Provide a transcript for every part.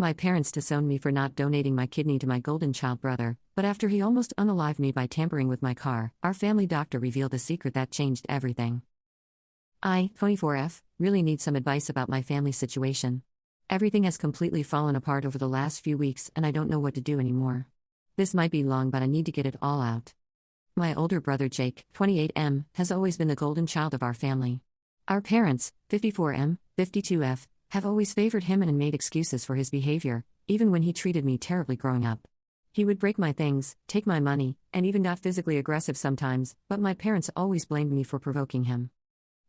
My parents disowned me for not donating my kidney to my golden child brother, but after he almost unalived me by tampering with my car, our family doctor revealed a secret that changed everything. I, 24F, really need some advice about my family situation. Everything has completely fallen apart over the last few weeks and I don't know what to do anymore. This might be long, but I need to get it all out. My older brother Jake, 28M, has always been the golden child of our family. Our parents, 54M, 52F, have always favored him and made excuses for his behavior, even when he treated me terribly growing up. He would break my things, take my money, and even got physically aggressive sometimes, but my parents always blamed me for provoking him.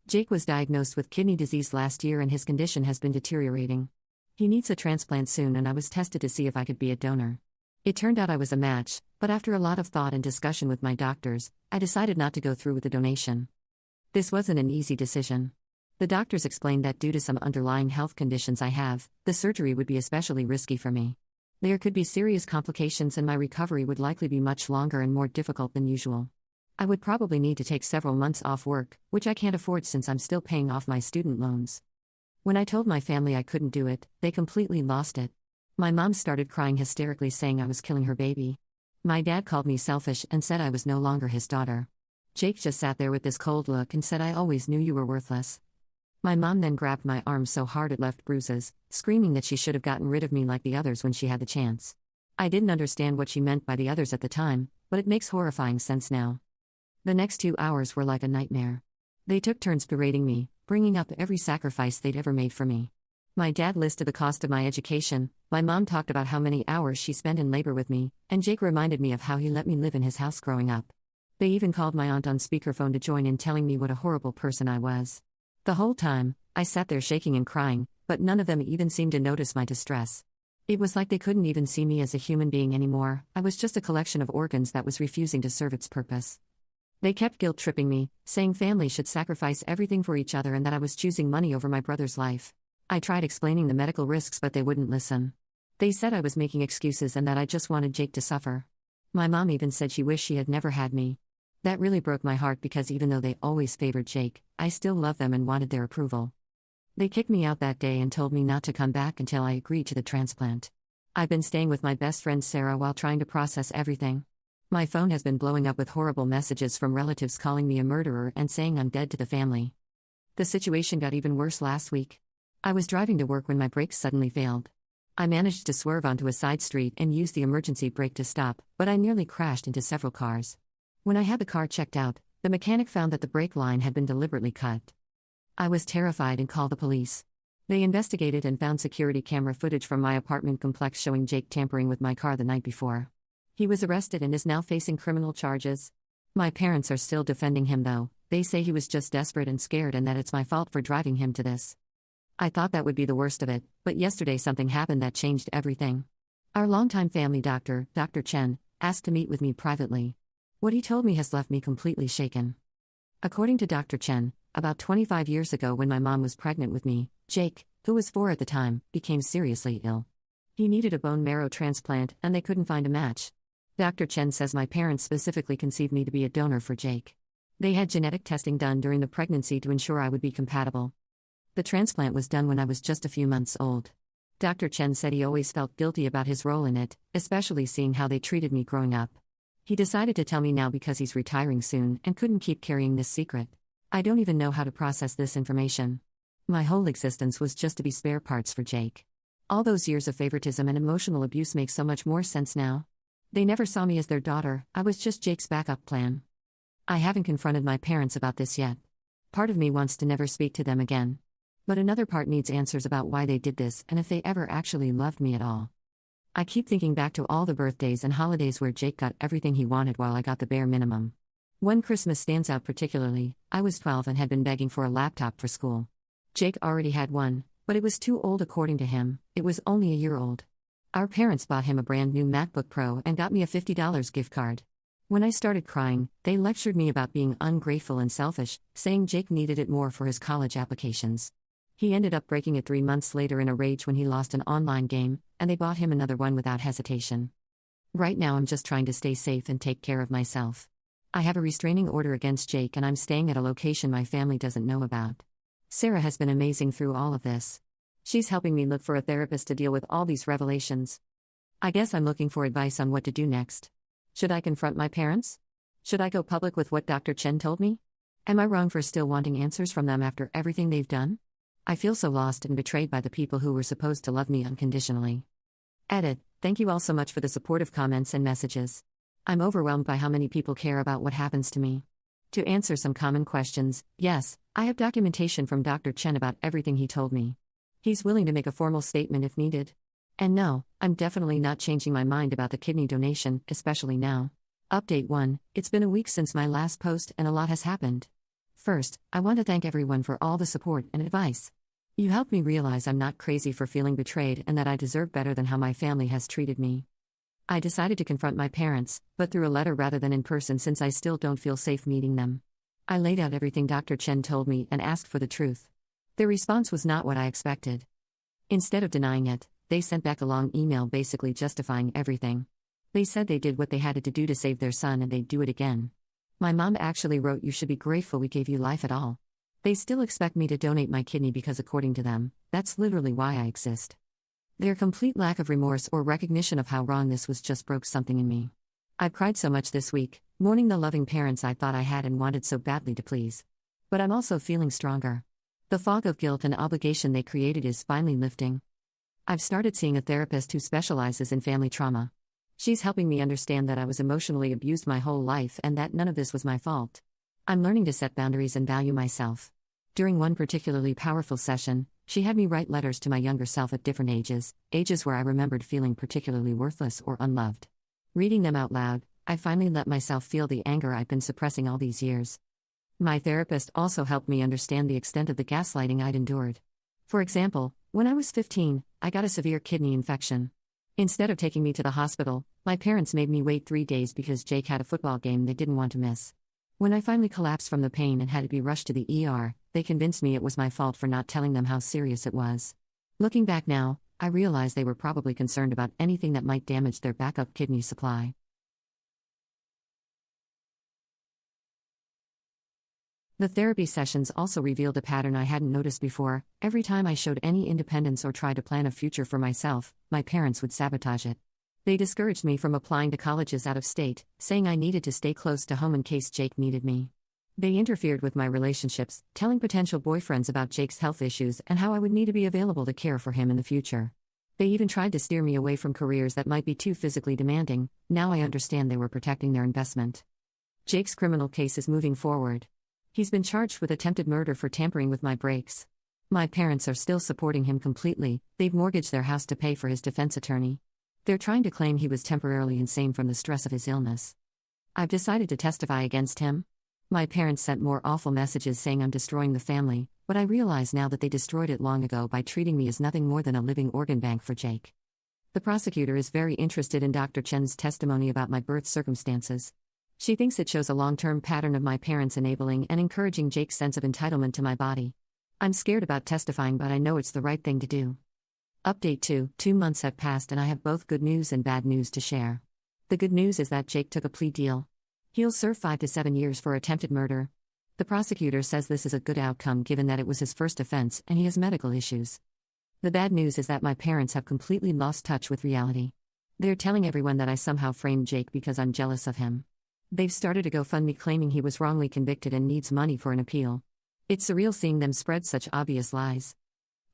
Jake was diagnosed with kidney disease last year and his condition has been deteriorating. He needs a transplant soon and I was tested to see if I could be a donor. It turned out I was a match, but after a lot of thought and discussion with my doctors, I decided not to go through with the donation. This wasn't an easy decision. The doctors explained that due to some underlying health conditions I have, the surgery would be especially risky for me. There could be serious complications and my recovery would likely be much longer and more difficult than usual. I would probably need to take several months off work, which I can't afford since I'm still paying off my student loans. When I told my family I couldn't do it, they completely lost it. My mom started crying hysterically saying I was killing her baby. My dad called me selfish and said I was no longer his daughter. Jake just sat there with this cold look and said I always knew you were worthless. My mom then grabbed my arm so hard it left bruises, screaming that she should have gotten rid of me like the others when she had the chance. I didn't understand what she meant by the others at the time, but it makes horrifying sense now. The next 2 hours were like a nightmare. They took turns berating me, bringing up every sacrifice they'd ever made for me. My dad listed the cost of my education, my mom talked about how many hours she spent in labor with me, and Jake reminded me of how he let me live in his house growing up. They even called my aunt on speakerphone to join in telling me what a horrible person I was. The whole time, I sat there shaking and crying, but none of them even seemed to notice my distress. It was like they couldn't even see me as a human being anymore. I was just a collection of organs that was refusing to serve its purpose. They kept guilt-tripping me, saying family should sacrifice everything for each other and that I was choosing money over my brother's life. I tried explaining the medical risks but they wouldn't listen. They said I was making excuses and that I just wanted Jake to suffer. My mom even said she wished she had never had me. That really broke my heart because even though they always favored Jake, I still loved them and wanted their approval. They kicked me out that day and told me not to come back until I agreed to the transplant. I've been staying with my best friend Sarah while trying to process everything. My phone has been blowing up with horrible messages from relatives calling me a murderer and saying I'm dead to the family. The situation got even worse last week. I was driving to work when my brakes suddenly failed. I managed to swerve onto a side street and use the emergency brake to stop, but I nearly crashed into several cars. When I had the car checked out, the mechanic found that the brake line had been deliberately cut. I was terrified and called the police. They investigated and found security camera footage from my apartment complex showing Jake tampering with my car the night before. He was arrested and is now facing criminal charges. My parents are still defending him though. They say he was just desperate and scared and that it's my fault for driving him to this. I thought that would be the worst of it, but yesterday something happened that changed everything. Our longtime family doctor, Dr. Chen, asked to meet with me privately. What he told me has left me completely shaken. According to Dr. Chen, about 25 years ago when my mom was pregnant with me, Jake, who was 4 at the time, became seriously ill. He needed a bone marrow transplant and they couldn't find a match. Dr. Chen says my parents specifically conceived me to be a donor for Jake. They had genetic testing done during the pregnancy to ensure I would be compatible. The transplant was done when I was just a few months old. Dr. Chen said he always felt guilty about his role in it, especially seeing how they treated me growing up. He decided to tell me now because he's retiring soon and couldn't keep carrying this secret. I don't even know how to process this information. My whole existence was just to be spare parts for Jake. All those years of favoritism and emotional abuse make so much more sense now. They never saw me as their daughter, I was just Jake's backup plan. I haven't confronted my parents about this yet. Part of me wants to never speak to them again. But another part needs answers about why they did this and if they ever actually loved me at all. I keep thinking back to all the birthdays and holidays where Jake got everything he wanted while I got the bare minimum. One Christmas stands out particularly. I was 12 and had been begging for a laptop for school. Jake already had one, but it was too old according to him. It was only a year old. Our parents bought him a brand new MacBook Pro and got me a $50 gift card. When I started crying, they lectured me about being ungrateful and selfish, saying Jake needed it more for his college applications. He ended up breaking it 3 months later in a rage when he lost an online game, and they bought him another one without hesitation. Right now I'm just trying to stay safe and take care of myself. I have a restraining order against Jake and I'm staying at a location my family doesn't know about. Sarah has been amazing through all of this. She's helping me look for a therapist to deal with all these revelations. I guess I'm looking for advice on what to do next. Should I confront my parents? Should I go public with what Dr. Chen told me? Am I wrong for still wanting answers from them after everything they've done? I feel so lost and betrayed by the people who were supposed to love me unconditionally. Edit. Thank you all so much for the supportive comments and messages. I'm overwhelmed by how many people care about what happens to me. To answer some common questions, yes, I have documentation from Dr. Chen about everything he told me. He's willing to make a formal statement if needed. And no, I'm definitely not changing my mind about the kidney donation, especially now. Update 1. It's been a week since my last post and a lot has happened. First, I want to thank everyone for all the support and advice. You helped me realize I'm not crazy for feeling betrayed and that I deserve better than how my family has treated me. I decided to confront my parents, but through a letter rather than in person since I still don't feel safe meeting them. I laid out everything Dr. Chen told me and asked for the truth. Their response was not what I expected. Instead of denying it, they sent back a long email basically justifying everything. They said they did what they had to do to save their son and they'd do it again. My mom actually wrote, "You should be grateful we gave you life at all." They still expect me to donate my kidney because according to them, that's literally why I exist. Their complete lack of remorse or recognition of how wrong this was just broke something in me. I've cried so much this week, mourning the loving parents I thought I had and wanted so badly to please. But I'm also feeling stronger. The fog of guilt and obligation they created is finally lifting. I've started seeing a therapist who specializes in family trauma. She's helping me understand that I was emotionally abused my whole life and that none of this was my fault. I'm learning to set boundaries and value myself. During one particularly powerful session, she had me write letters to my younger self at different ages where I remembered feeling particularly worthless or unloved. Reading them out loud, I finally let myself feel the anger I've been suppressing all these years. My therapist also helped me understand the extent of the gaslighting I'd endured. For example, when I was 15, I got a severe kidney infection. Instead of taking me to the hospital, my parents made me wait 3 days because Jake had a football game they didn't want to miss. When I finally collapsed from the pain and had to be rushed to the ER, they convinced me it was my fault for not telling them how serious it was. Looking back now, I realize they were probably concerned about anything that might damage their backup kidney supply. The therapy sessions also revealed a pattern I hadn't noticed before. Every time I showed any independence or tried to plan a future for myself, my parents would sabotage it. They discouraged me from applying to colleges out of state, saying I needed to stay close to home in case Jake needed me. They interfered with my relationships, telling potential boyfriends about Jake's health issues and how I would need to be available to care for him in the future. They even tried to steer me away from careers that might be too physically demanding. Now I understand they were protecting their investment. Jake's criminal case is moving forward. He's been charged with attempted murder for tampering with my brakes. My parents are still supporting him completely. They've mortgaged their house to pay for his defense attorney. They're trying to claim he was temporarily insane from the stress of his illness. I've decided to testify against him. My parents sent more awful messages saying I'm destroying the family, but I realize now that they destroyed it long ago by treating me as nothing more than a living organ bank for Jake. The prosecutor is very interested in Dr. Chen's testimony about my birth circumstances. She thinks it shows a long-term pattern of my parents enabling and encouraging Jake's sense of entitlement to my body. I'm scared about testifying, but I know it's the right thing to do. Update 2. 2 months have passed and I have both good news and bad news to share. The good news is that Jake took a plea deal. He'll serve 5 to 7 years for attempted murder. The prosecutor says this is a good outcome given that it was his first offense and he has medical issues. The bad news is that my parents have completely lost touch with reality. They're telling everyone that I somehow framed Jake because I'm jealous of him. They've started a GoFundMe claiming he was wrongly convicted and needs money for an appeal. It's surreal seeing them spread such obvious lies.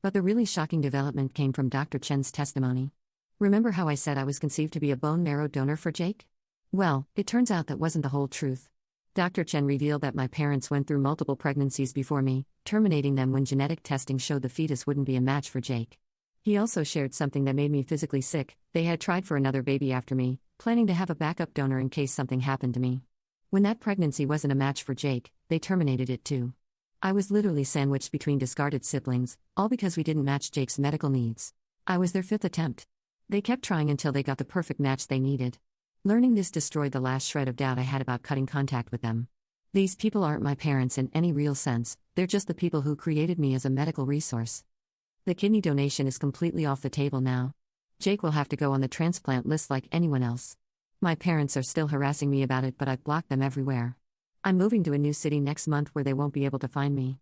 But the really shocking development came from Dr. Chen's testimony. Remember how I said I was conceived to be a bone marrow donor for Jake? Well, it turns out that wasn't the whole truth. Dr. Chen revealed that my parents went through multiple pregnancies before me, terminating them when genetic testing showed the fetus wouldn't be a match for Jake. He also shared something that made me physically sick. They had tried for another baby after me, planning to have a backup donor in case something happened to me. When that pregnancy wasn't a match for Jake, they terminated it too. I was literally sandwiched between discarded siblings, all because we didn't match Jake's medical needs. I was their 5th attempt. They kept trying until they got the perfect match they needed. Learning this destroyed the last shred of doubt I had about cutting contact with them. These people aren't my parents in any real sense, they're just the people who created me as a medical resource. The kidney donation is completely off the table now. Jake will have to go on the transplant list like anyone else. My parents are still harassing me about it, but I've blocked them everywhere. I'm moving to a new city next month where they won't be able to find me.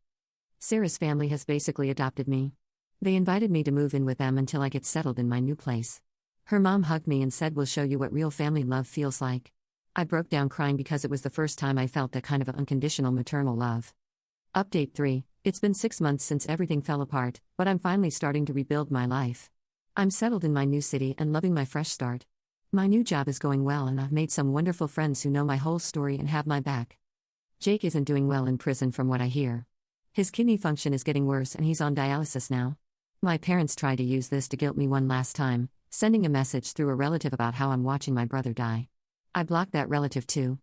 Sarah's family has basically adopted me. They invited me to move in with them until I get settled in my new place. Her mom hugged me and said, "We'll show you what real family love feels like." I broke down crying because it was the first time I felt that kind of unconditional maternal love. Update 3. It's been 6 months since everything fell apart, but I'm finally starting to rebuild my life. I'm settled in my new city and loving my fresh start. My new job is going well and I've made some wonderful friends who know my whole story and have my back. Jake isn't doing well in prison from what I hear. His kidney function is getting worse and he's on dialysis now. My parents tried to use this to guilt me one last time, sending a message through a relative about how I'm watching my brother die. I blocked that relative too.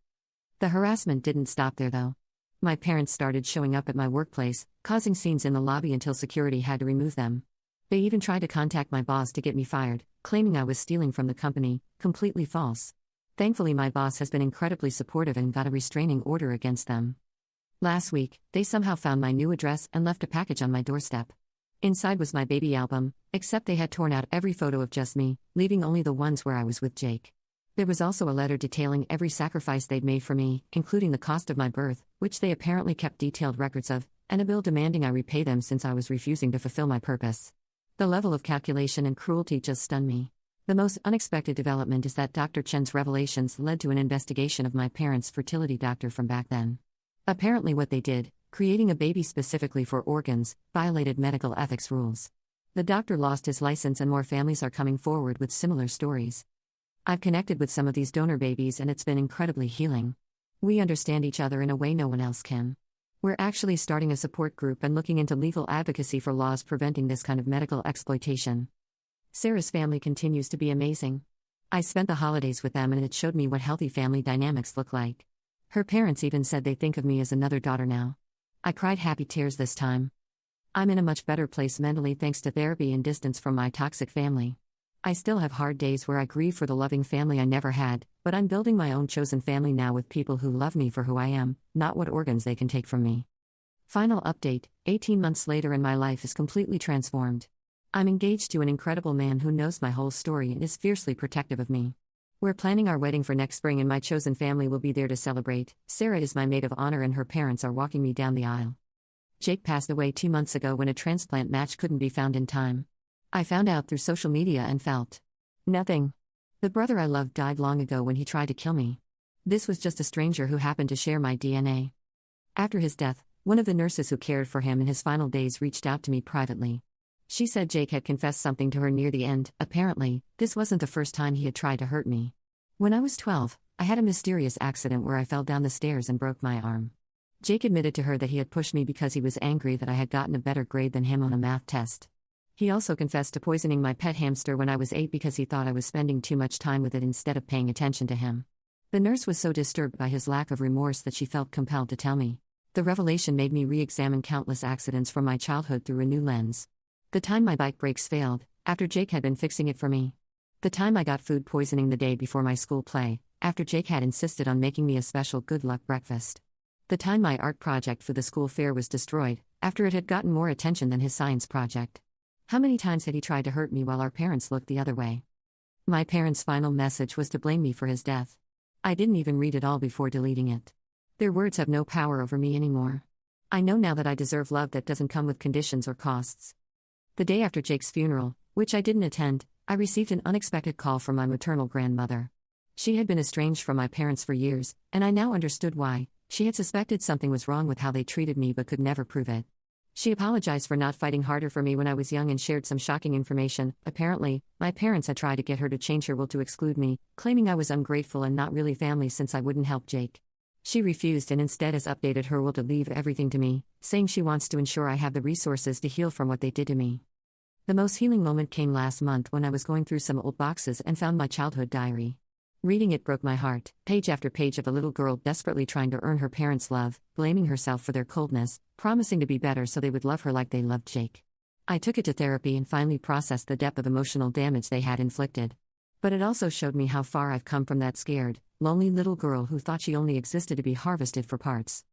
The harassment didn't stop there though. My parents started showing up at my workplace, causing scenes in the lobby until security had to remove them. They even tried to contact my boss to get me fired, claiming I was stealing from the company, completely false. Thankfully, my boss has been incredibly supportive and got a restraining order against them. Last week, they somehow found my new address and left a package on my doorstep. Inside was my baby album, except they had torn out every photo of just me, leaving only the ones where I was with Jake. There was also a letter detailing every sacrifice they'd made for me, including the cost of my birth, which they apparently kept detailed records of, and a bill demanding I repay them since I was refusing to fulfill my purpose. The level of calculation and cruelty just stunned me. The most unexpected development is that Dr. Chen's revelations led to an investigation of my parents' fertility doctor from back then. Apparently what they did, creating a baby specifically for organs, violated medical ethics rules. The doctor lost his license and more families are coming forward with similar stories. I've connected with some of these donor babies and it's been incredibly healing. We understand each other in a way no one else can. We're actually starting a support group and looking into legal advocacy for laws preventing this kind of medical exploitation. Sarah's family continues to be amazing. I spent the holidays with them and it showed me what healthy family dynamics look like. Her parents even said they think of me as another daughter now. I cried happy tears this time. I'm in a much better place mentally thanks to therapy and distance from my toxic family. I still have hard days where I grieve for the loving family I never had, but I'm building my own chosen family now with people who love me for who I am, not what organs they can take from me. Final update, 18 months later and my life is completely transformed. I'm engaged to an incredible man who knows my whole story and is fiercely protective of me. We're planning our wedding for next spring and my chosen family will be there to celebrate. Sarah is my maid of honor and her parents are walking me down the aisle. Jake passed away 2 months ago when a transplant match couldn't be found in time. I found out through social media and felt nothing. The brother I loved died long ago when he tried to kill me. This was just a stranger who happened to share my DNA. After his death, one of the nurses who cared for him in his final days reached out to me privately. She said Jake had confessed something to her near the end. Apparently, this wasn't the first time he had tried to hurt me. When I was 12, I had a mysterious accident where I fell down the stairs and broke my arm. Jake admitted to her that he had pushed me because he was angry that I had gotten a better grade than him on a math test. He also confessed to poisoning my pet hamster when I was 8 because he thought I was spending too much time with it instead of paying attention to him. The nurse was so disturbed by his lack of remorse that she felt compelled to tell me. The revelation made me re-examine countless accidents from my childhood through a new lens. The time my bike brakes failed, after Jake had been fixing it for me. The time I got food poisoning the day before my school play, after Jake had insisted on making me a special good luck breakfast. The time my art project for the school fair was destroyed, after it had gotten more attention than his science project. How many times had he tried to hurt me while our parents looked the other way? My parents' final message was to blame me for his death. I didn't even read it all before deleting it. Their words have no power over me anymore. I know now that I deserve love that doesn't come with conditions or costs. The day after Jake's funeral, which I didn't attend, I received an unexpected call from my maternal grandmother. She had been estranged from my parents for years, and I now understood why. She had suspected something was wrong with how they treated me but could never prove it. She apologized for not fighting harder for me when I was young and shared some shocking information. Apparently, my parents had tried to get her to change her will to exclude me, claiming I was ungrateful and not really family since I wouldn't help Jake. She refused and instead has updated her will to leave everything to me, saying she wants to ensure I have the resources to heal from what they did to me. The most healing moment came last month when I was going through some old boxes and found my childhood diary. Reading it broke my heart, page after page of a little girl desperately trying to earn her parents' love, blaming herself for their coldness, promising to be better so they would love her like they loved Jake. I took it to therapy and finally processed the depth of emotional damage they had inflicted. But it also showed me how far I've come from that scared, lonely little girl who thought she only existed to be harvested for parts.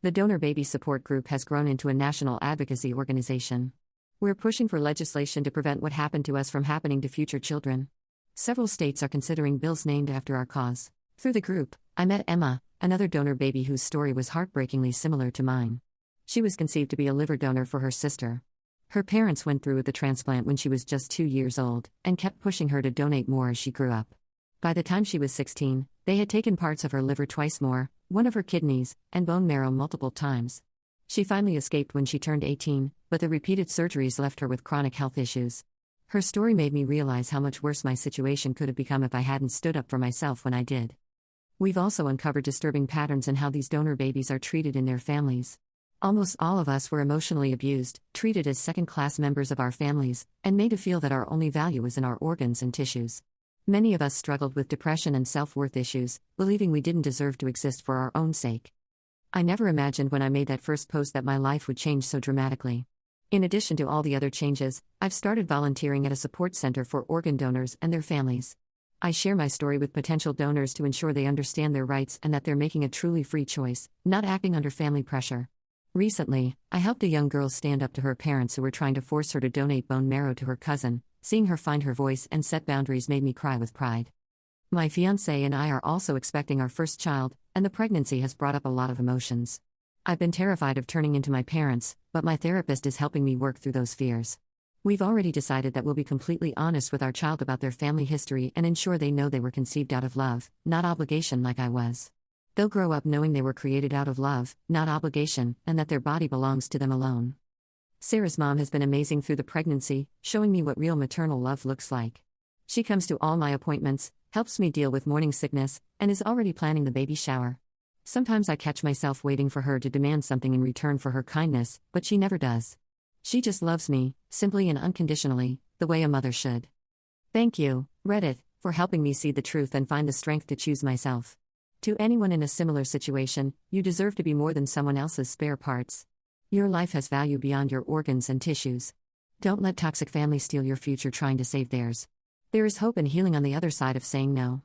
The Donor Baby Support Group has grown into a national advocacy organization. We're pushing for legislation to prevent what happened to us from happening to future children. Several states are considering bills named after our cause. Through the group, I met Emma, another donor baby whose story was heartbreakingly similar to mine. She was conceived to be a liver donor for her sister. Her parents went through with the transplant when she was just 2 years old, and kept pushing her to donate more as she grew up. By the time she was 16, they had taken parts of her liver twice more, one of her kidneys, and bone marrow multiple times. She finally escaped when she turned 18, but the repeated surgeries left her with chronic health issues. Her story made me realize how much worse my situation could have become if I hadn't stood up for myself when I did. We've also uncovered disturbing patterns in how these donor babies are treated in their families. Almost all of us were emotionally abused, treated as second-class members of our families, and made to feel that our only value is in our organs and tissues. Many of us struggled with depression and self-worth issues, believing we didn't deserve to exist for our own sake. I never imagined when I made that first post that my life would change so dramatically. In addition to all the other changes, I've started volunteering at a support center for organ donors and their families. I share my story with potential donors to ensure they understand their rights and that they're making a truly free choice, not acting under family pressure. Recently, I helped a young girl stand up to her parents who were trying to force her to donate bone marrow to her cousin. Seeing her find her voice and set boundaries made me cry with pride. My fiancé and I are also expecting our first child, and the pregnancy has brought up a lot of emotions. I've been terrified of turning into my parents, but my therapist is helping me work through those fears. We've already decided that we'll be completely honest with our child about their family history and ensure they know they were conceived out of love, not obligation like I was. They'll grow up knowing they were created out of love, not obligation, and that their body belongs to them alone. Sarah's mom has been amazing through the pregnancy, showing me what real maternal love looks like. She comes to all my appointments, helps me deal with morning sickness, and is already planning the baby shower. Sometimes I catch myself waiting for her to demand something in return for her kindness, but she never does. She just loves me, simply and unconditionally, the way a mother should. Thank you, Reddit, for helping me see the truth and find the strength to choose myself. To anyone in a similar situation, you deserve to be more than someone else's spare parts. Your life has value beyond your organs and tissues. Don't let toxic families steal your future trying to save theirs. There is hope and healing on the other side of saying no.